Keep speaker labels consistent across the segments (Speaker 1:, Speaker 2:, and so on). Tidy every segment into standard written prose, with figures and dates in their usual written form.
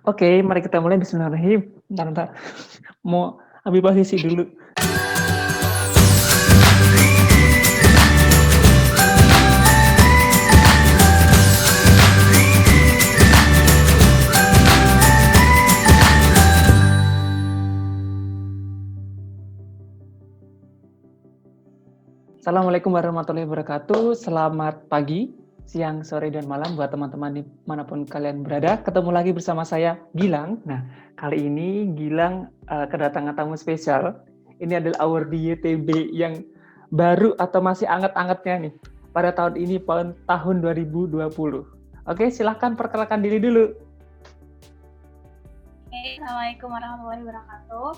Speaker 1: Oke, mari kita mulai. Bismillahirrahmanirrahim. Bentar. Mau ambil posisi dulu. Assalamualaikum warahmatullahi wabarakatuh. Selamat pagi, siang, sore, dan malam buat teman-teman dimanapun kalian berada. Ketemu lagi bersama saya, Gilang. Nah, kali ini Gilang kedatangan tamu spesial. Ini adalah award di YTB yang baru atau masih anget-angetnya nih. Pada tahun ini, tahun 2020. Oke, silahkan perkenalkan diri dulu.
Speaker 2: Assalamualaikum warahmatullahi wabarakatuh.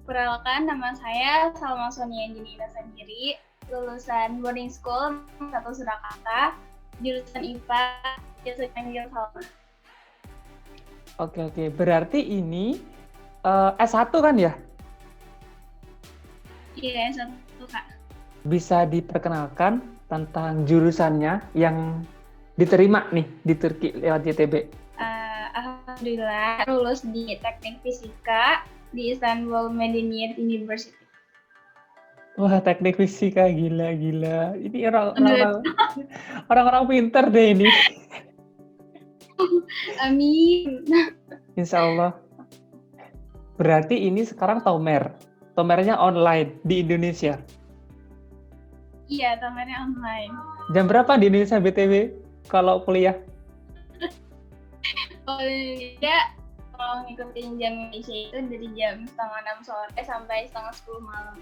Speaker 2: Perkenalkan, nama saya Salma Sonia Jenina Sandiri, lulusan boarding school 1 Surakarta, jurusan IPA, biasa panggil Salma.
Speaker 1: Oke. Berarti ini S1 kan ya?
Speaker 2: Iya, S1 Kak.
Speaker 1: Bisa diperkenalkan tentang jurusannya yang diterima nih di Turki lewat YTB?
Speaker 2: Alhamdulillah lulus di Teknik Fisika di Istanbul Medeniyet University.
Speaker 1: Wah, teknik fisika, gila. Ini orang-orang pinter deh ini.
Speaker 2: Amin.
Speaker 1: Insya Allah. Berarti ini sekarang Tomer. Tomernya online di Indonesia.
Speaker 2: Iya, tomernya online.
Speaker 1: Jam berapa di Indonesia BTW kalau kuliah?
Speaker 2: Kalau ngikutin jam Indonesia itu dari jam 5:30 sore sampai 5:30 malam.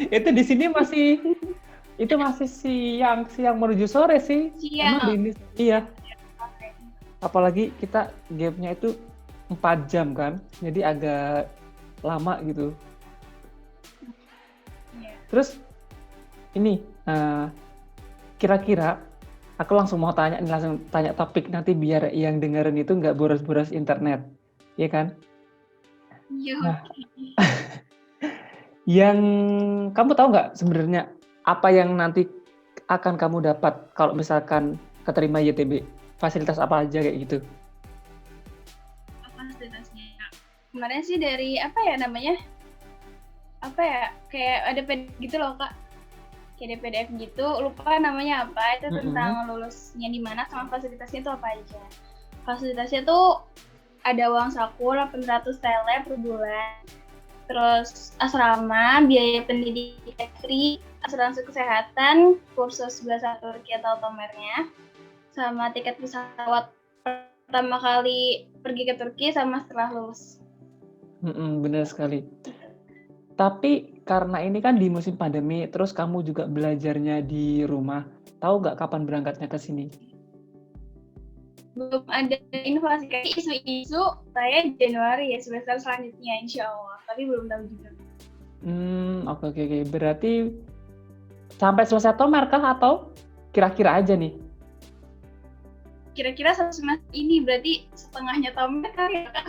Speaker 1: Itu di sini masih siang menuju sore sih.
Speaker 2: Siang.
Speaker 1: Emang di Indonesia, iya. Apalagi kita gapnya itu 4 jam kan, jadi agak lama gitu.
Speaker 2: Yeah.
Speaker 1: Terus ini kira-kira aku langsung tanya topik nanti biar yang dengerin itu nggak boros-boros internet, ya kan?
Speaker 2: Iya.
Speaker 1: Nah, yang kamu tahu nggak sebenarnya apa yang nanti akan kamu dapat kalau misalkan keterima YTB? Fasilitas apa aja kayak gitu?
Speaker 2: Fasilitasnya kemarin sih dari kayak ada PDF gitu loh Kak, kayak ada PDF gitu, lupa namanya apa, itu tentang lulusnya di mana sama fasilitasnya itu apa aja. Fasilitasnya tuh ada uang saku 800 TL per bulan, terus asrama, biaya pendidikan free, asuransi kesehatan, kursus bahasa Turki atau Tomernya, sama tiket pesawat pertama kali pergi ke Turki sama setelah lulus.
Speaker 1: Benar sekali. Tapi karena ini kan di musim pandemi, terus kamu juga belajarnya di rumah, tahu nggak kapan berangkatnya ke sini?
Speaker 2: Belum ada informasi, kayak isu-isu saya Januari ya semester selanjutnya insya Allah, tapi belum tahu juga.
Speaker 1: Oke. Berarti sampai selesai Tomer kah atau kira-kira aja nih?
Speaker 2: Kira-kira satu semester ini berarti setengahnya Tomer kali ya Kak.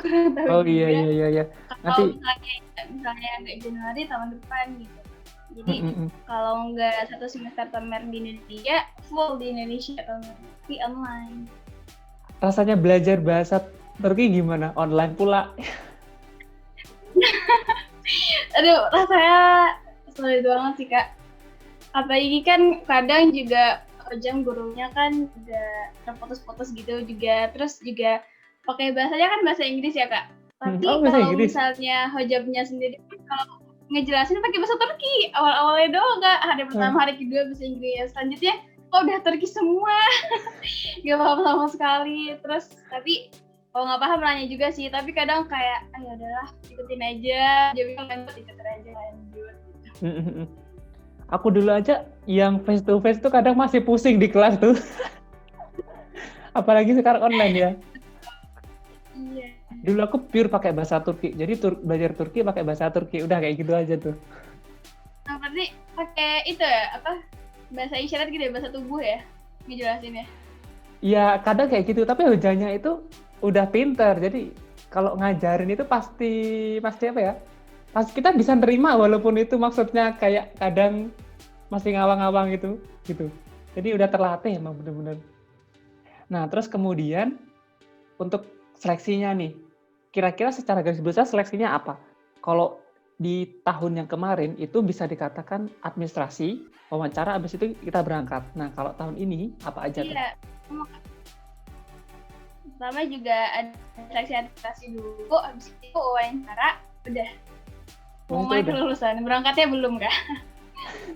Speaker 1: Oh iya.
Speaker 2: Kalau misalnya nggak Januari tahun depan gitu. Jadi kalau nggak satu semester Tomer di Indonesia, full di Indonesia tapi online.
Speaker 1: Rasanya belajar bahasa Turki gimana? Online pula.
Speaker 2: Aduh, rasanya sulit banget sih Kak. Apalagi kan kadang juga hojam gurunya kan juga terputus-putus gitu juga, terus juga pakai bahasanya kan bahasa Inggris ya Kak. Tapi kalau misalnya hojamnya sendiri kalau ngejelasin pakai bahasa Turki, awal-awalnya doang Kak, hari pertama, hari kedua bahasa Inggris, selanjutnya kok udah Turki semua. Gak paham sama sekali. Terus tapi kalau nggak paham nanya juga sih, tapi kadang kayak ya udahlah ikutin aja, jadi ikutin aja lanjut.
Speaker 1: Aku dulu aja yang face to face tuh kadang masih pusing di kelas tuh. Apalagi sekarang online ya.
Speaker 2: Iya.
Speaker 1: Dulu aku pure pakai bahasa Turki. Jadi belajar Turki pakai bahasa Turki. Udah kayak gitu aja tuh.
Speaker 2: Nah, berarti pakai itu ya, bahasa isyarat gitu ya, bahasa tubuh ya, ngejelasin ya?
Speaker 1: Iya, kadang kayak gitu. Tapi hujahnya itu udah pinter. Jadi kalau ngajarin itu pasti apa ya? Pasti kita bisa nerima walaupun itu maksudnya kayak kadang masih ngawang-ngawang gitu. Jadi udah terlatih emang bener-bener. Nah, terus kemudian untuk seleksinya nih, kira-kira secara garis besar seleksinya apa? Kalau di tahun yang kemarin itu bisa dikatakan administrasi, wawancara, habis itu kita berangkat. Nah, kalau tahun ini apa aja tuh?
Speaker 2: Iya. Pertama juga ada seleksi administrasi dulu, habis itu wawancara, udah. Pengumuman
Speaker 1: Udah.
Speaker 2: kelulusan, berangkatnya belum kak?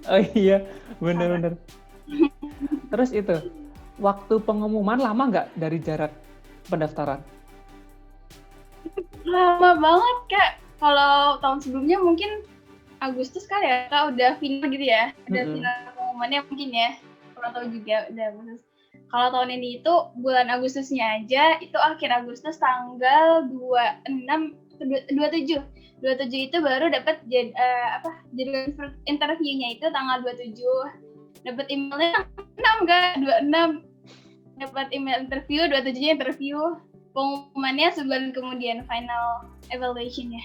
Speaker 1: Oh iya, bener-bener. Terus itu, waktu pengumuman lama nggak dari jarak pendaftaran?
Speaker 2: Lama banget kak. Kalau tahun sebelumnya mungkin Agustus kali ya, kak udah final gitu ya. Udah final pengumumannya mungkin ya. Kurang tahu juga udah Agustus. Kalau tahun ini itu bulan Agustusnya aja, itu akhir Agustus tanggal 26, 27. 27 itu baru dapat jadwal interviewnya itu tanggal 27. Dapat emailnya 6 kak, 26. Dapat email interview, 27-nya interview. Pengumumannya sebulan kemudian final evaluation-nya.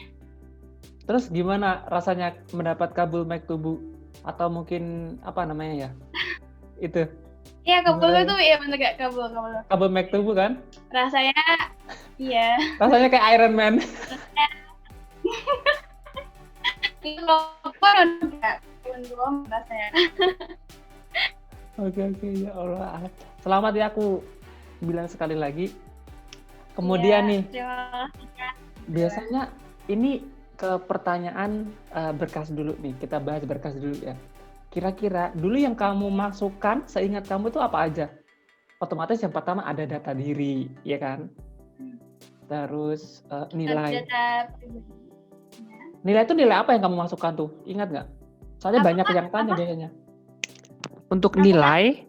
Speaker 1: Terus gimana rasanya mendapat kabul maktubu atau mungkin apa namanya ya? Itu.
Speaker 2: Iya, kabul itu ya bener gak? Kabul.
Speaker 1: Kabul maktubu kan?
Speaker 2: Rasanya iya.
Speaker 1: Rasanya kayak Iron Man.
Speaker 2: Itu kalau enggak belum rasanya.
Speaker 1: Oke, ya Allah. Selamat ya, aku bilang sekali lagi. Kemudian nih, biasanya ini ke pertanyaan berkas dulu nih. Kita bahas berkas dulu ya. Kira-kira dulu yang kamu masukkan, seingat kamu itu apa aja? Otomatis yang pertama ada data diri, ya kan? Terus nilai. Nilai itu nilai apa yang kamu masukkan tuh? Ingat nggak? Soalnya banyak yang tanya biasanya. Untuk nilai,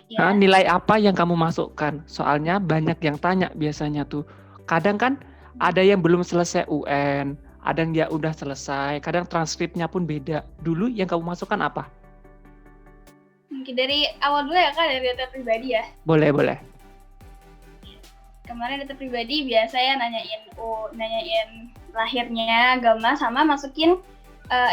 Speaker 2: ya.
Speaker 1: Nilai apa yang kamu masukkan? Soalnya banyak yang tanya biasanya tuh. Kadang kan ada yang belum selesai UN, ada yang dia udah selesai, kadang transkripnya pun beda. Dulu yang kamu masukkan apa?
Speaker 2: Mungkin dari awal dulu ya kak, dari data pribadi ya?
Speaker 1: Boleh.
Speaker 2: Kemarin data pribadi biasa ya nanyain lahirnya, agama, sama masukin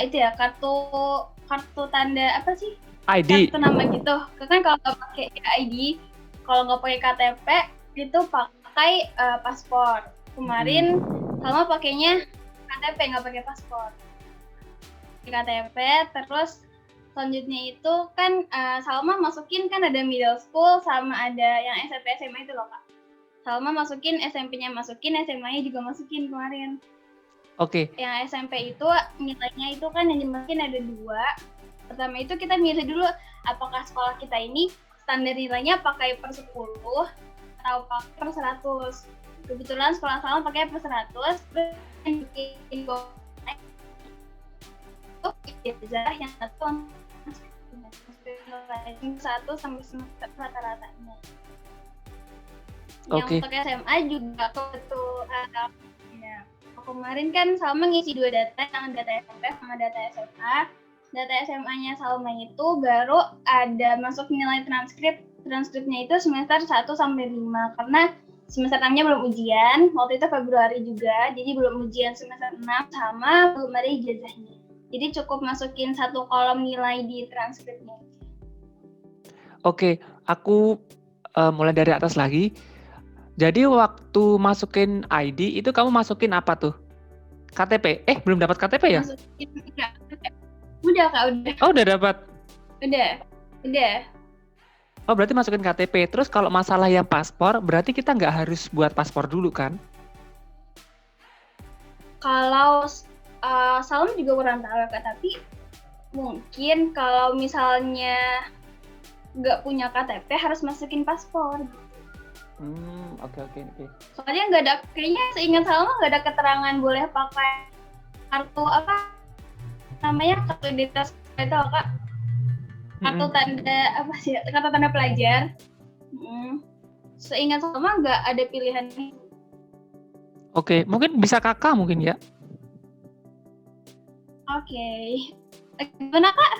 Speaker 2: itu ya kartu tanda apa sih?
Speaker 1: ID.
Speaker 2: Kartu nama gitu. Kan kalau nggak pakai ID, kalau nggak pakai KTP itu pakai paspor. Kemarin Salma pakainya KTP, nggak pakai paspor. KTP, terus selanjutnya itu kan Salma masukin kan ada middle school sama ada yang SMP SMA itu loh kak. Salma masukin SMP-nya SMA-nya juga masukin kemarin.
Speaker 1: Oke.
Speaker 2: Yang SMP itu nilainya itu kan yang dimasukin ada 2. Pertama itu kita milih dulu apakah sekolah kita ini standar nilainya pakai per 10 atau pakai per 100. Kebetulan sekolah Salma pakai per 100. Terus yang ijazah yang satu sampai semester rata-ratanya. Yang untuk SMA juga ya. Kemarin kan Salma ngisi 2 data, yang data SMP sama data SMA. Data SMA-nya Salma itu baru ada masuk nilai transkripnya itu semester 1 sampai 5 karena semester 6-nya belum ujian. Waktu itu Februari juga, jadi belum ujian semester 6 sama belum ada ijazahnya. Jadi cukup masukin 1 kolom nilai di transkripnya.
Speaker 1: Oke, aku mulai dari atas lagi. Jadi waktu masukin ID itu kamu masukin apa tuh? KTP? Belum dapat KTP ya?
Speaker 2: Udah kak, udah.
Speaker 1: Oh, udah dapat?
Speaker 2: Udah.
Speaker 1: Oh, berarti masukin KTP. Terus kalau masalah yang paspor, berarti kita nggak harus buat paspor dulu kan?
Speaker 2: Kalau Salma juga kurang tahu kak, tapi mungkin kalau misalnya nggak punya KTP harus masukin paspor.
Speaker 1: Oke.
Speaker 2: Soalnya nggak ada, kayaknya seingat Salma nggak ada keterangan boleh pakai kartu apa namanya, kartu identitas itu kak, kartu tanda apa sih, kartu tanda pelajar. Seingat Salma nggak ada pilihan.
Speaker 1: Oke, mungkin bisa kakak mungkin ya.
Speaker 2: Oke. Gimana kak?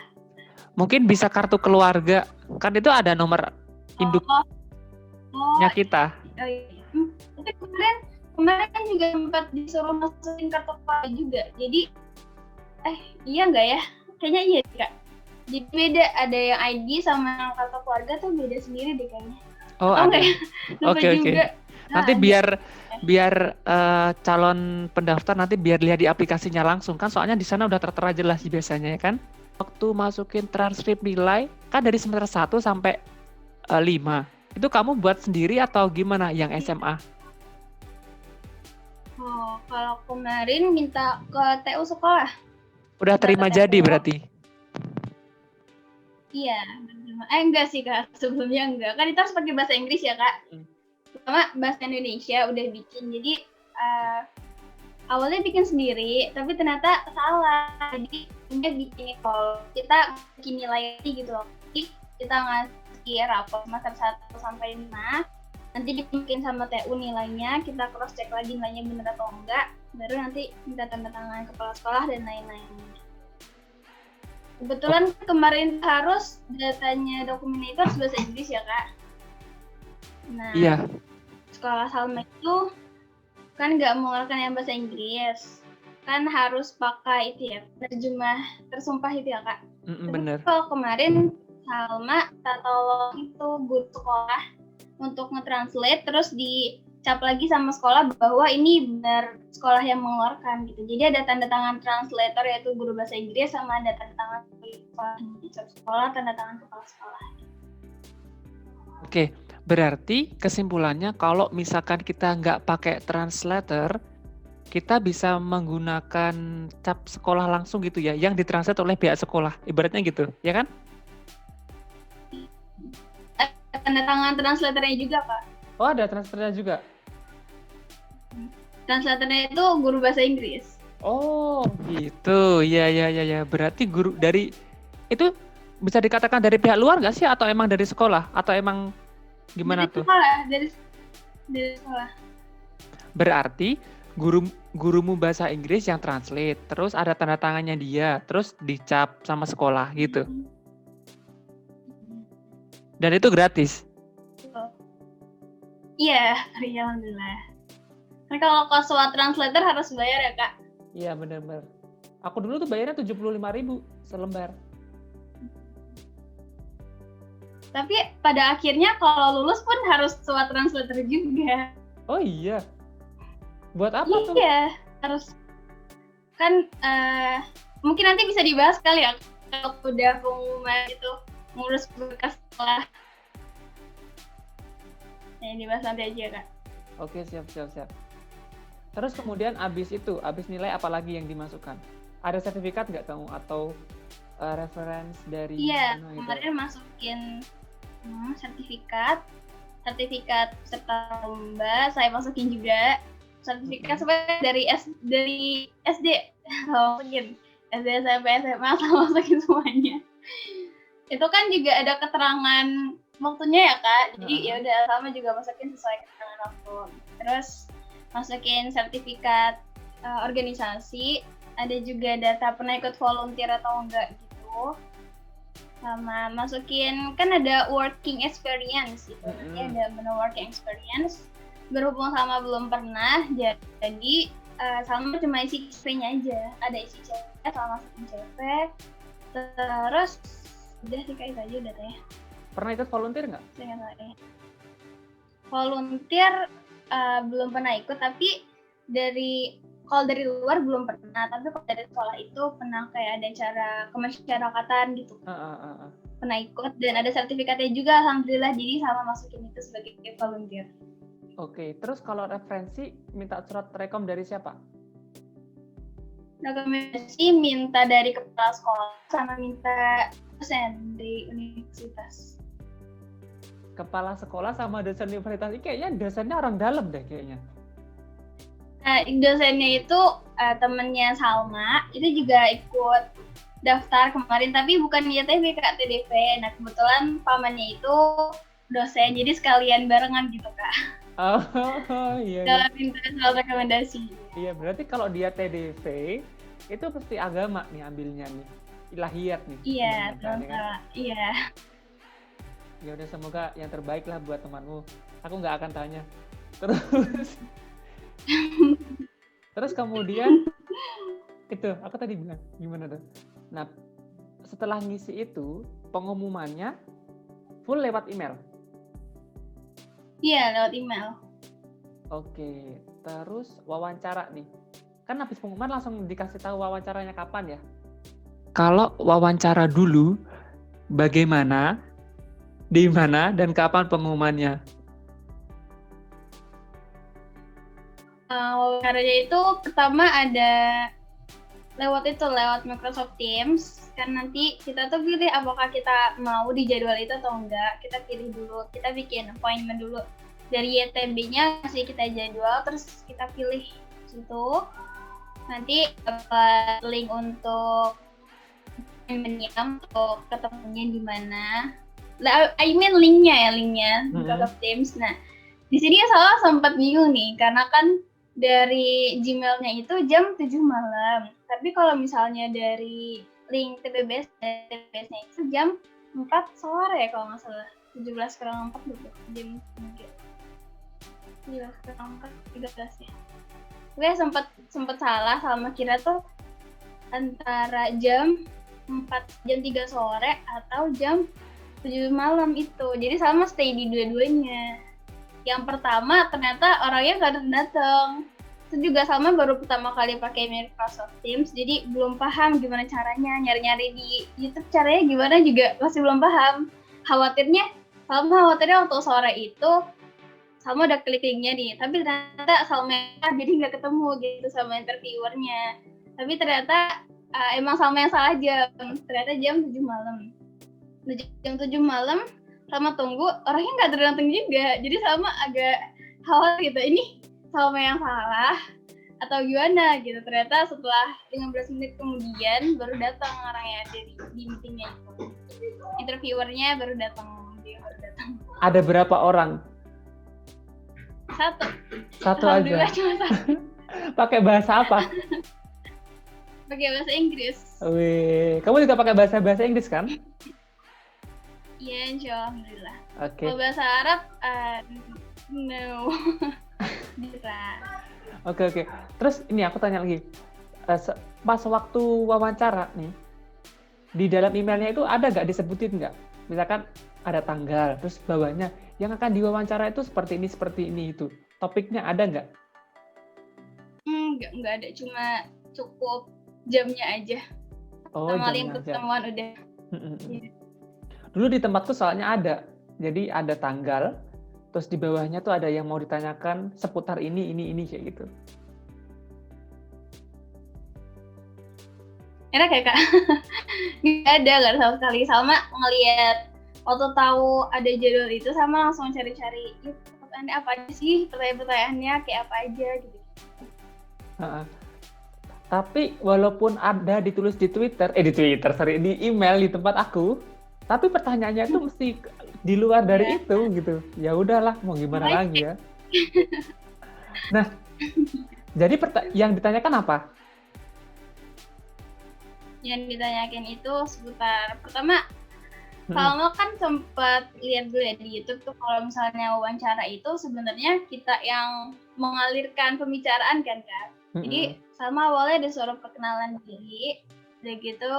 Speaker 1: Mungkin bisa kartu keluarga, kan itu ada nomor induknya kita.
Speaker 2: Tapi kemarin kan juga sempat disuruh masukin kartu keluarga juga. Jadi iya nggak ya? Kayaknya iya kak. Jadi beda, ada yang ID sama kartu keluarga tuh beda sendiri deh kayaknya.
Speaker 1: Oh,
Speaker 2: Oh
Speaker 1: ada.
Speaker 2: enggak ya? Lupa
Speaker 1: Oke, oke.
Speaker 2: juga.
Speaker 1: Nanti
Speaker 2: Ada.
Speaker 1: biar calon pendaftar nanti biar lihat di aplikasinya langsung kan, soalnya di sana udah tertera jelas biasanya ya kan. Waktu masukin transkrip nilai kan dari semester 1 sampai 5. Itu kamu buat sendiri atau gimana yang SMA?
Speaker 2: Oh, kalau kemarin minta ke TU sekolah.
Speaker 1: Udah
Speaker 2: Minta
Speaker 1: terima
Speaker 2: ke
Speaker 1: jadi
Speaker 2: TU.
Speaker 1: berarti?
Speaker 2: Iya. Enggak sih Kak, sebelumnya enggak. Kan itu harus pakai bahasa Inggris ya Kak. Pertama bahasa Indonesia udah bikin. Jadi awalnya bikin sendiri, tapi ternyata salah. Jadi dia bikin kalau kita bikin nilai gitu loh. Jadi kita ngasih rapor semester 1 sampai 5. Nanti dibikin sama TU nilainya, kita cross check lagi nilainya benar atau enggak. Baru nanti minta tanda tangan kepala sekolah dan lain-lain. Kebetulan kemarin harus datanya dokumennya itu harus bahasa Inggris ya Kak. Nah,
Speaker 1: Iya.
Speaker 2: Sekolah Salma itu kan nggak mengeluarkan yang bahasa Inggris, kan harus pakai itu ya, terjemah tersumpah itu ya Kak.
Speaker 1: Bener.
Speaker 2: Kalau kemarin Salma kita tolong itu guru sekolah untuk nge-translate, terus dicap lagi sama sekolah bahwa ini benar sekolah yang mengeluarkan gitu. Jadi ada tanda tangan translator yaitu guru bahasa Inggris, sama ada tanda tangan sekolah, tanda tangan kepala sekolah.
Speaker 1: Oke, berarti kesimpulannya kalau misalkan kita nggak pakai translator, kita bisa menggunakan cap sekolah langsung gitu ya, yang ditranslate oleh pihak sekolah, ibaratnya gitu, ya kan?
Speaker 2: Tanda tangan translatornya juga Pak.
Speaker 1: Oh, ada translatornya juga?
Speaker 2: Translatornya itu guru bahasa Inggris.
Speaker 1: Oh, gitu. Ya. Berarti guru dari itu bisa dikatakan dari pihak luar nggak sih, atau emang dari sekolah, atau emang gimana tuh?
Speaker 2: Dari sekolah.
Speaker 1: Berarti gurumu bahasa Inggris yang translate, terus ada tanda tangannya dia, terus dicap sama sekolah gitu. Dan itu gratis?
Speaker 2: Iya, alhamdulillah. Kan kalau Koswa translator harus bayar ya Kak?
Speaker 1: Iya benar-benar. Aku dulu tuh bayarnya 75.000 selembar.
Speaker 2: Tapi pada akhirnya kalau lulus pun harus SWA translator juga.
Speaker 1: Oh iya? Buat apa tuh?
Speaker 2: Iya, harus. Kan mungkin nanti bisa dibahas kali ya kalau udah pengumuman itu ngurus berkas sekolah. Yang dibahas nanti aja Kak.
Speaker 1: Oke, siap. Terus kemudian abis nilai apa lagi yang dimasukkan? Ada sertifikat nggak kamu atau reference dari
Speaker 2: Iya,
Speaker 1: mana
Speaker 2: kemarin masukin sertifikat peserta lomba, saya masukin juga sertifikat sebenarnya dari SD masukin SD sampai SMA saya masukin semuanya. Itu kan juga ada keterangan waktunya ya Kak, jadi ya udah sama juga masukin sesuai keterangan waktu. Terus masukin sertifikat organisasi, ada juga data pernah ikut volunteer atau enggak gitu. Sama masukin kan ada working experience gitu. Ada menu working experience. Berhubung sama belum pernah, jadi sama cuma isi CV-nya aja. Ada isi CV, sama masukin CV. Terus udah sih kayak itu aja datanya.
Speaker 1: Pernah ikut volunteer nggak?
Speaker 2: Volunteer belum pernah ikut, tapi kalau dari luar belum pernah, tapi kalau dari sekolah itu pernah kayak ada acara kemasyarakatan gitu. Pernah ikut dan ada sertifikatnya juga alhamdulillah, jadi sama masukin itu sebagai volunteer.
Speaker 1: Oke, terus kalau referensi minta surat rekom dari siapa?
Speaker 2: Rekomendasi minta dari kepala sekolah sama minta dosen di universitas.
Speaker 1: Kepala sekolah sama dosen universitas ini kayaknya dosennya orang dalam deh kayaknya.
Speaker 2: Dosennya itu temennya Salma, itu juga ikut daftar kemarin, tapi bukan YTB Kak, TDP. Nah kebetulan pamannya itu dosen, jadi sekalian barengan gitu Kak.
Speaker 1: Oh iya.
Speaker 2: Kalau minta soal rekomendasi.
Speaker 1: Iya, berarti kalau dia TDP itu pasti agama nih ambilnya nih, ilahiyat nih.
Speaker 2: Iya, kan? Iya.
Speaker 1: Ya udah, semoga yang terbaik lah buat temanmu. Aku nggak akan tanya. Terus kemudian itu aku tadi bilang gimana tuh? Nah, setelah ngisi itu pengumumannya full lewat email.
Speaker 2: Iya, lewat email.
Speaker 1: Oke, terus wawancara nih. Kan habis pengumuman langsung dikasih tahu wawancaranya kapan ya? Kalau wawancara dulu, bagaimana, di mana, dan kapan pengumumannya?
Speaker 2: Wawancaranya itu pertama ada lewat Microsoft Teams. Kan nanti kita tuh pilih apakah kita mau di jadwal itu atau enggak. Kita pilih dulu, kita bikin appointment dulu. Dari YTB-nya kasih kita jadwal, terus kita pilih situ. Nanti dapat link untuk appointment-nya, untuk ketemunya di mana. I mean linknya Microsoft Teams. Nah, di sini saya sempat bingung nih, karena kan dari Gmail-nya itu jam 7 malam. Tapi kalau misalnya dari link TPBS-nya itu jam 4 sore kalau nggak salah. 17 kurang 4 dulu, jam 3. 17 kurang 4, 13 ya. Oke, sempat salah sama kira tuh antara jam 3 sore atau jam 7 malam itu. Jadi sama stay di dua-duanya. Yang pertama ternyata orangnya nggak datang. Itu juga sama baru pertama kali pakai Microsoft Teams, jadi belum paham gimana caranya, nyari-nyari di YouTube caranya gimana juga masih belum paham. Khawatirnya waktu sore itu Salma udah klik linknya nih, tapi ternyata Salma jadi nggak ketemu gitu sama interviewernya. Tapi ternyata emang Salma yang salah jam, ternyata jam 7 malam. Jam 7 malam Salma tunggu, orangnya nggak datang juga, jadi Salma agak khawatir gitu, ini Salma yang salah atau gimana gitu. Ternyata setelah 15 menit kemudian baru datang orangnya di meetingnya itu. Interviewernya baru datang.
Speaker 1: Ada berapa orang? Satu aja.
Speaker 2: Cuma satu.
Speaker 1: Pakai bahasa apa?
Speaker 2: Pakai bahasa Inggris.
Speaker 1: Wih, kamu juga pakai bahasa Inggris kan?
Speaker 2: Iya, alhamdulillah.
Speaker 1: Oke.
Speaker 2: Kalau bahasa Arab, no. Bisa.
Speaker 1: Oke. Terus ini aku tanya lagi. Pas waktu wawancara nih, di dalam emailnya itu ada nggak disebutin nggak? Misalkan ada tanggal, terus bawahnya yang akan diwawancara itu seperti ini itu. Topiknya ada nggak?
Speaker 2: Nggak ada. Cuma cukup jamnya aja. Sama link pertemuan udah.
Speaker 1: Dulu di tempatku soalnya ada. Jadi ada tanggal, terus di bawahnya tuh ada yang mau ditanyakan seputar ini kayak gitu.
Speaker 2: Enak ya, Kak? Nggak ada sama sekali. Salma ngeliat waktu tahu ada jadwal itu, sama langsung cari-cari pertanyaannya apa aja sih, pertanyaannya kayak apa aja gitu.
Speaker 1: Tapi walaupun ada ditulis di di email di tempat aku, tapi pertanyaannya itu mesti di luar dari itu gitu. Ya udahlah, mau gimana lagi ya. Nah, jadi yang ditanyakan apa?
Speaker 2: Yang ditanyakan itu seputar, pertama, Salma kan sempat lihat dulu ya di YouTube tuh, kalau misalnya wawancara itu sebenarnya kita yang mengalirkan pembicaraan kan, Kak. Jadi Salma awalnya disuruh perkenalan diri, udah gitu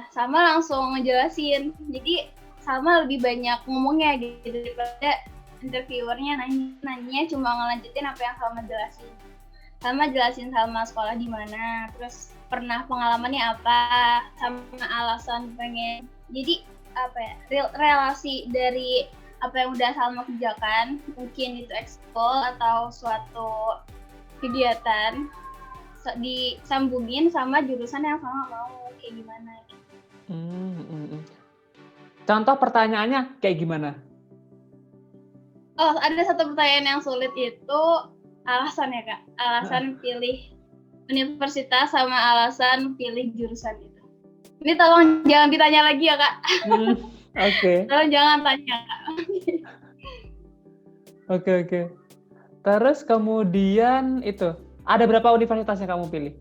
Speaker 2: Salma langsung ngejelasin. Jadi Salma lebih banyak ngomongnya gitu daripada interviewernya nanya cuma ngelanjutin apa yang Salma jelasin. Salma jelasin Salma sekolah di mana, terus pernah pengalamannya apa, sama alasan pengen. Jadi apa ya, relasi dari apa yang udah Salma kerjakan, mungkin itu ekskul atau suatu kegiatan, disambungin sama jurusan yang Salma mau kayak gimana.
Speaker 1: Contoh pertanyaannya kayak gimana?
Speaker 2: Oh, ada satu pertanyaan yang sulit itu alasan ya, Kak. Alasan pilih universitas sama alasan pilih jurusan itu. Ini tolong jangan ditanya lagi ya, Kak.
Speaker 1: Oke.
Speaker 2: Tolong jangan tanya, Kak.
Speaker 1: Oke. Terus kemudian itu, ada berapa universitas yang kamu pilih?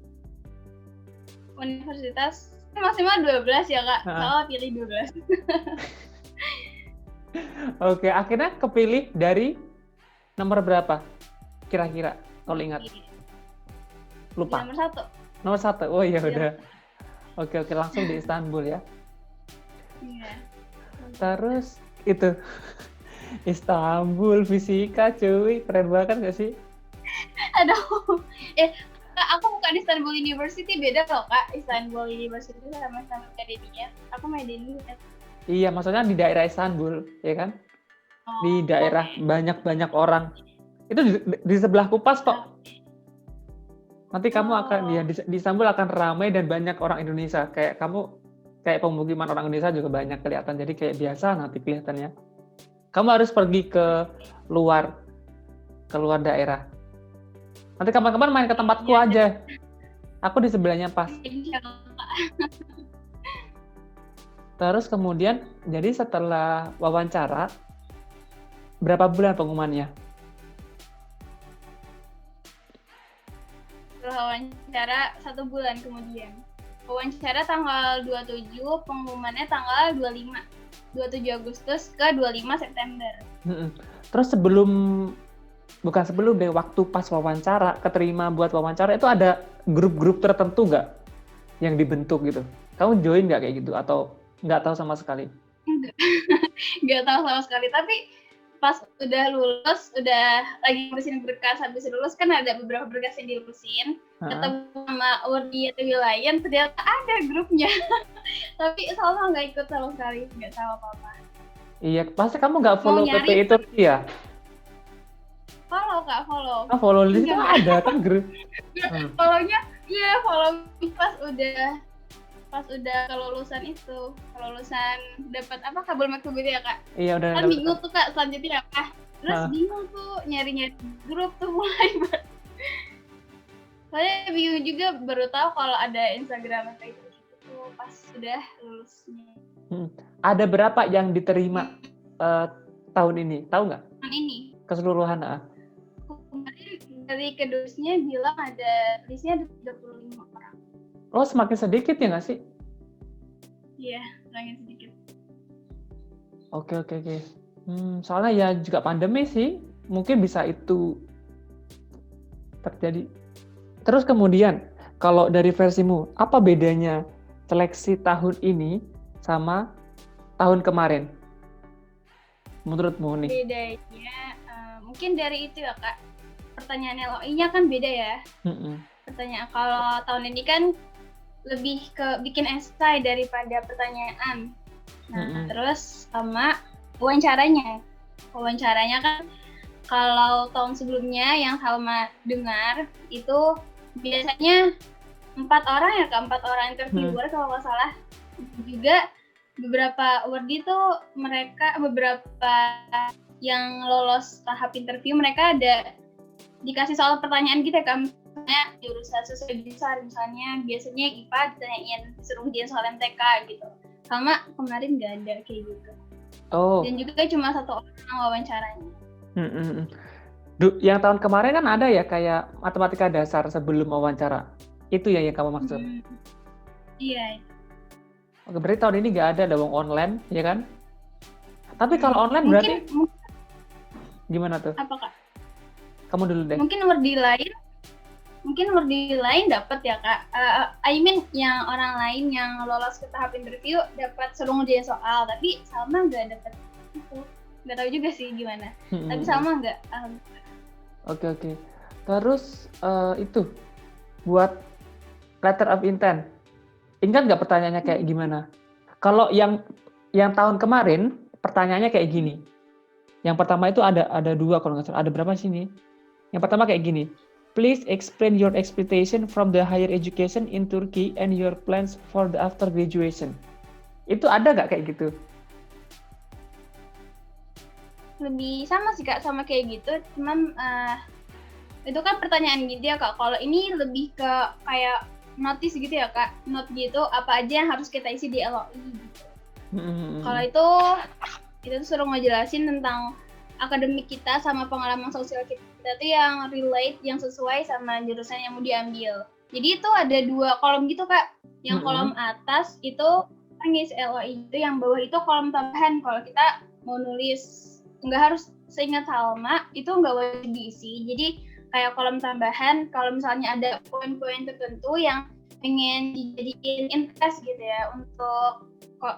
Speaker 2: Universitas maksimal 12 ya, Kak. Salah pilih 12.
Speaker 1: Oke, akhirnya kepilih dari nomor berapa? Kira-kira, kalau ingat. Lupa.
Speaker 2: Nomor 1.
Speaker 1: Nomor 1, oh iya udah. Oke, langsung di Istanbul ya.
Speaker 2: Iya.
Speaker 1: Terus itu Istanbul fisika cuy, keren banget gak sih?
Speaker 2: Aduh, Kak, aku bukan Istanbul University, beda loh Kak. Istanbul University sama Akademia. Aku Medeni.
Speaker 1: Iya, maksudnya di daerah Istanbul, ya kan? Di
Speaker 2: Oh,
Speaker 1: daerah
Speaker 2: oke.
Speaker 1: banyak orang. Itu di sebelahku pas kok. Nanti kamu akan ya
Speaker 2: Oh,
Speaker 1: di Istanbul akan ramai dan banyak orang Indonesia. Kayak kamu kayak pemukiman orang Indonesia juga banyak kelihatan. Jadi kayak biasa nanti kelihatannya. Kamu harus pergi ke luar daerah. Nanti kapan-kapan main ke tempatku
Speaker 2: iya,
Speaker 1: aja. Aku di sebelahnya pas.
Speaker 2: insya Allah.
Speaker 1: Terus kemudian jadi setelah wawancara berapa bulan pengumumannya?
Speaker 2: Setelah wawancara 1 bulan kemudian. Wawancara tanggal 27, pengumumannya tanggal 25. 27 Agustus ke 25 September.
Speaker 1: Terus bukan sebelum deh, waktu pas wawancara, keterima buat wawancara itu ada grup-grup tertentu nggak yang dibentuk gitu? Kamu join nggak kayak gitu atau nggak tahu sama sekali?
Speaker 2: Nggak tahu sama sekali. Tapi pas udah lulus, udah lagi ngurusin berkas, habis lulus kan ada beberapa berkas yang diurusin. Ketemu sama Urdi atau Wilayan, ternyata ada grupnya. Tapi Salma nggak ikut sama sekali, nggak tahu apa-apa.
Speaker 1: Iya, pasti kamu nggak
Speaker 2: Mau
Speaker 1: follow
Speaker 2: nyari,
Speaker 1: PPI Turki ya?
Speaker 2: follow Kak, follow.
Speaker 1: Ah, follow di situ
Speaker 2: Enggak.
Speaker 1: ada kan grup.
Speaker 2: Follownya, iya follow pas udah kelulusan itu, kelulusan dapat apa kabul maktub itu ya Kak.
Speaker 1: Iya udah.
Speaker 2: Kan bingung tuh Kak selanjutnya apa. Terus bingung tuh nyari-nyari grup tuh mulai. Saya bingung juga, baru tahu kalau ada Instagram kayak gitu pas sudah lulusnya.
Speaker 1: Ada berapa yang diterima tahun ini? Tahu nggak?
Speaker 2: Tahun ini.
Speaker 1: Keseluruhan?
Speaker 2: Kemarin dari kedusnya bilang ada listnya ada 35 orang.
Speaker 1: Oh, semakin sedikit ya nggak sih?
Speaker 2: Iya, semakin sedikit.
Speaker 1: Oke. Soalnya ya juga pandemi sih, mungkin bisa itu terjadi. Terus kemudian, kalau dari versimu, apa bedanya seleksi tahun ini sama tahun kemarin? Menurutmu nih?
Speaker 2: Bedanya mungkin dari itu ya Kak. Pertanyaan LOI-nya kan beda ya. Pertanyaan kalau tahun ini kan lebih ke bikin esai daripada pertanyaan. Nah, terus sama wawancaranya. Wawancaranya kan kalau tahun sebelumnya yang Salma dengar itu biasanya 4 orang ya Kak, 4 orang interviewer kalau nggak salah. Juga beberapa awardee tuh mereka beberapa yang lolos tahap interview mereka ada dikasih soal pertanyaan gitu ya Kak. Misalnya jurusan sesuai besar, misalnya biasanya IPA ditanyain disuruh ngerjain soal MTK gitu. Sama kemarin nggak ada kayak gitu.
Speaker 1: Oh.
Speaker 2: Dan juga cuma 1 orang wawancaranya.
Speaker 1: Yang tahun kemarin kan ada ya kayak matematika dasar sebelum wawancara. Itu ya yang kamu maksud?
Speaker 2: Iya.
Speaker 1: Oke, berarti tahun ini nggak ada dong online, ya kan? Tapi kalau online berarti gimana tuh?
Speaker 2: Apa Kak?
Speaker 1: Kamu dulu deh.
Speaker 2: Mungkin awardee lain dapat ya Kak. I mean yang orang lain yang lolos ke tahap interview dapat suruh ngerjain soal, tapi Salma nggak dapat itu. Nggak tahu juga sih gimana. Tapi Salma nggak.
Speaker 1: Oke. Terus itu buat letter of intent. Ingat nggak pertanyaannya kayak gimana? Kalau yang tahun kemarin pertanyaannya kayak gini. Yang pertama itu ada 2 kalau nggak salah. Ada berapa sih nih? Yang pertama kayak gini. Please explain your expectation from the higher education in Turkey and your plans for the after graduation. Itu ada nggak kayak gitu?
Speaker 2: Lebih sama sih Kak, sama kayak gitu. Cuman itu kan pertanyaan gitu ya Kak. Kalau ini lebih ke kayak notice gitu ya Kak. Note gitu apa aja yang harus kita isi di LOI gitu. Kalau itu tuh suruh ngejelasin tentang akademik kita sama pengalaman sosial kita tuh yang relate, yang sesuai sama jurusan yang mau diambil. Jadi itu ada 2 kolom gitu Kak. Yang kolom atas itu ngisi LOI itu, yang bawah itu kolom tambahan. Kalau kita mau nulis, nggak harus seingat Salma, itu nggak wajib diisi. Jadi kayak kolom tambahan, kalau misalnya ada poin-poin tertentu yang pengen dijadiin interest gitu ya untuk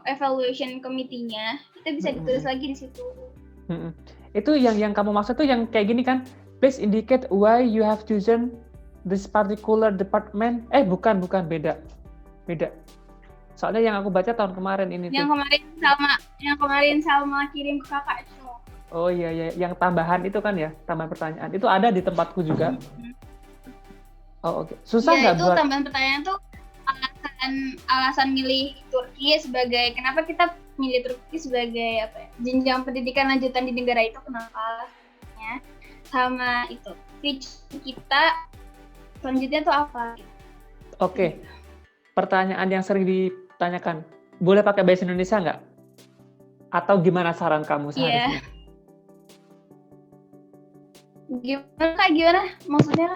Speaker 2: evaluation committee-nya, itu bisa ditulis lagi di situ.
Speaker 1: Itu yang kamu maksud tuh yang kayak gini kan? Please indicate why you have chosen this particular department. Bukan, beda. Soalnya yang aku baca tahun kemarin ini
Speaker 2: Yang
Speaker 1: tuh.
Speaker 2: kemarin Salma kirim ke kakak itu.
Speaker 1: Oh iya, yang tambahan itu kan ya, tambahan pertanyaan. Itu ada di tempatku juga. Oh oke. Susah nggak
Speaker 2: itu
Speaker 1: buat?
Speaker 2: tambahan pertanyaan tuh alasan milih Turki sebagai, kenapa kita milih Turki sebagai jenjang pendidikan lanjutan di negara itu, kenapa ya, sama itu future kita selanjutnya tuh apa?
Speaker 1: Oke. Pertanyaan yang sering ditanyakan, boleh pakai bahasa Indonesia nggak? Atau gimana saran kamu seharusnya?
Speaker 2: Gimana maksudnya?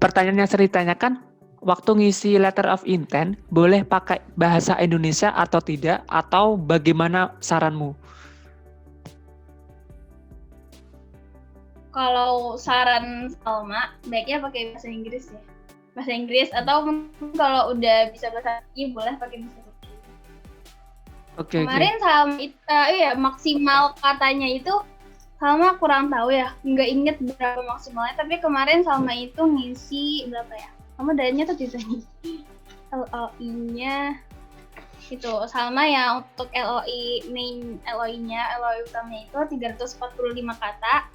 Speaker 1: Pertanyaan yang sering ditanyakan, waktu ngisi letter of intent, boleh pakai bahasa Indonesia atau tidak? Atau bagaimana saranmu?
Speaker 2: Kalau saran Salma, baiknya pakai bahasa Inggris ya. Bahasa Inggris, atau mungkin kalau udah bisa bahasa Turki, boleh pakai bahasa Turki.
Speaker 1: Oke.
Speaker 2: Kemarin Salma maksimal katanya itu, Salma kurang tahu ya, nggak inget berapa maksimalnya, tapi kemarin Salma itu ngisi berapa ya? Salma dayanya tuh ditanya LOI-nya itu, Salma ya untuk LOI utamanya itu 345 kata,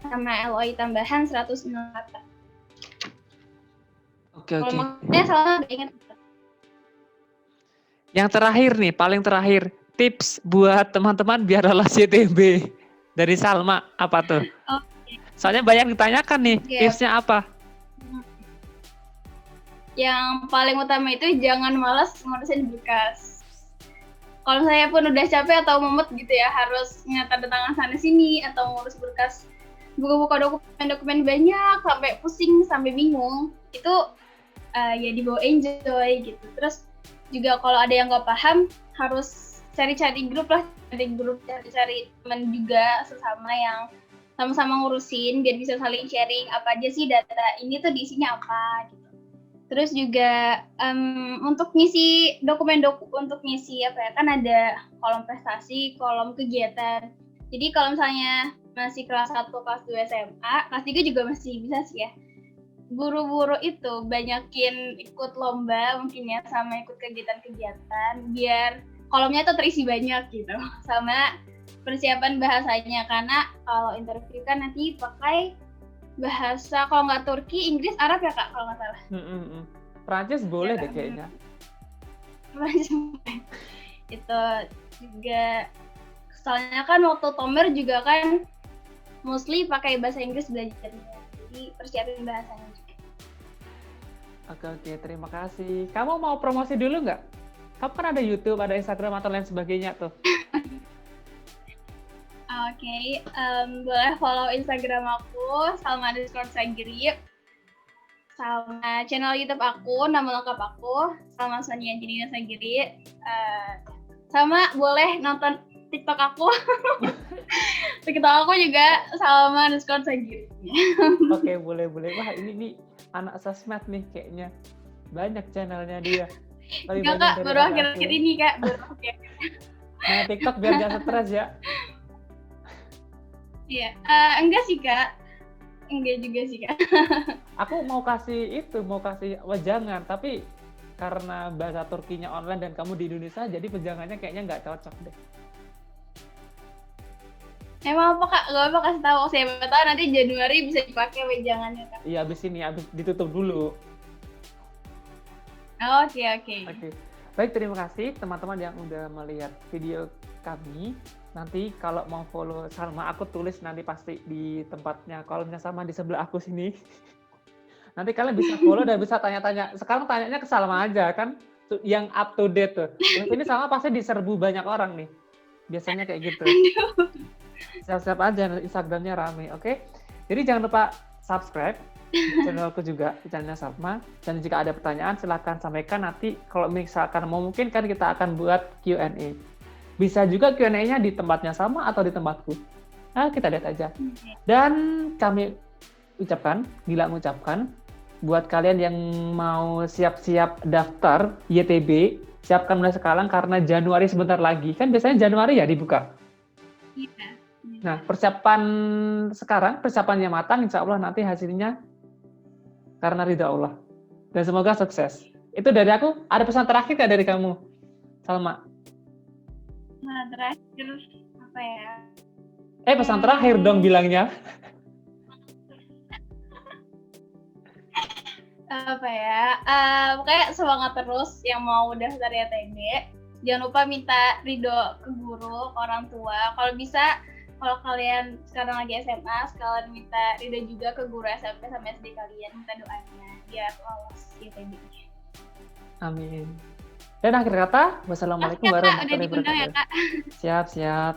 Speaker 2: sama LOI tambahan 106 kata.
Speaker 1: Oke.
Speaker 2: Maksudnya Salma nggak inget.
Speaker 1: Yang terakhir nih, paling terakhir, tips buat teman-teman biar lolos YTB. Dari Salma, apa tuh?
Speaker 2: Okay.
Speaker 1: Soalnya banyak ditanyakan nih, tipsnya apa?
Speaker 2: Yang paling utama itu jangan malas ngurusin berkas. Kalau saya pun udah capek atau mumet gitu ya, harus tanda tangan sana sini atau ngurus berkas, buka-buka dokumen banyak sampai pusing, sampai bingung, itu ya dibawa enjoy gitu. Terus juga kalau ada yang nggak paham, harus cari-cari grup lah, cari teman juga sesama yang sama-sama ngurusin, biar bisa saling sharing apa aja sih data ini tuh diisinya apa gitu. Terus juga untuk ngisi untuk ngisi kan ada kolom prestasi, kolom kegiatan. Jadi kalau misalnya masih kelas 1, kelas 2 SMA, kelas 3 juga masih bisa sih ya. Buru-buru itu banyakin ikut lomba mungkin ya, sama ikut kegiatan-kegiatan biar kolomnya tuh terisi banyak gitu. Sama persiapan bahasanya, karena kalau interview kan nanti pakai bahasa, kalau nggak Turki, Inggris, Arab ya Kak, kalau nggak salah.
Speaker 1: Prancis boleh deh kayaknya.
Speaker 2: Itu juga, soalnya kan waktu Tomer juga kan mostly pakai bahasa Inggris belajarnya, jadi persiapin bahasanya juga.
Speaker 1: Oke, terima kasih. Kamu mau promosi dulu nggak? Kamu kan ada YouTube, ada Instagram atau lain sebagainya tuh.
Speaker 2: Oke, boleh follow Instagram aku, Salma_Sagiri, sama channel YouTube aku, nama lengkap aku, Salma Sonia Janina Sagiri, sama boleh nonton TikTok aku. TikTok aku juga Salma_Sagiri.
Speaker 1: Oke, boleh. Wah, ini nih anak sosmed nih kayaknya. Banyak channelnya dia.
Speaker 2: Enggak Kak, baru akhir-akhir ini Kak.
Speaker 1: Nah, TikTok biar gak stres ya.
Speaker 2: Iya, enggak sih Kak. Enggak juga sih Kak.
Speaker 1: Aku mau kasih wejangan, tapi karena bahasa Turkinya online dan kamu di Indonesia, jadi wejangannya kayaknya nggak cocok deh.
Speaker 2: Emang apa Kak? Gak apa kasih tahu, siapa tahu nanti Januari bisa dipakai wejangannya Kak.
Speaker 1: Iya, abis ditutup dulu.
Speaker 2: Oke.
Speaker 1: Baik, terima kasih teman-teman yang udah melihat video kami. Nanti kalau mau follow Salma, aku tulis nanti pasti di tempatnya, kolomnya sama di sebelah aku sini. Nanti kalian bisa follow dan bisa tanya-tanya. Sekarang tanyanya ke Salma aja kan, yang up to date tuh. Terus ini Salma pasti diserbu banyak orang nih. Biasanya kayak gitu. Siap-siap aja, Instagramnya rame, oke? Jadi jangan lupa subscribe channelku juga, channelnya Salma. Dan jika ada pertanyaan silahkan sampaikan, nanti kalau misalkan memungkinkan kita akan buat Q&A. Bisa juga Q&A-nya di tempatnya Salma atau di tempatku. Nah, kita lihat aja. Dan kami Gilang ucapkan, buat kalian yang mau siap-siap daftar YTB, siapkan mulai sekarang karena Januari sebentar lagi. Kan biasanya Januari ya dibuka.
Speaker 2: Iya.
Speaker 1: Nah, persiapan sekarang, persiapannya matang, insya Allah nanti hasilnya karena ridha Allah. Dan semoga sukses. Itu dari aku. Ada pesan terakhir nggak dari kamu, Salma?
Speaker 2: Nah, terakhir apa ya?
Speaker 1: Pesan terakhir dong bilangnya.
Speaker 2: Apa ya? Kayak semangat terus yang mau daftar YTB. Jangan lupa minta ridho ke guru, ke orang tua. Kalau bisa, kalau kalian sekarang lagi SMA, sekalian minta ridho juga ke guru SMP sama SD kalian, minta doanya biar lolos YTB-nya.
Speaker 1: Amin. Dan akhir kata, wassalamualaikum warahmatullahi wabarakatuh.
Speaker 2: Udah diundang ya, Kak.
Speaker 1: Siap.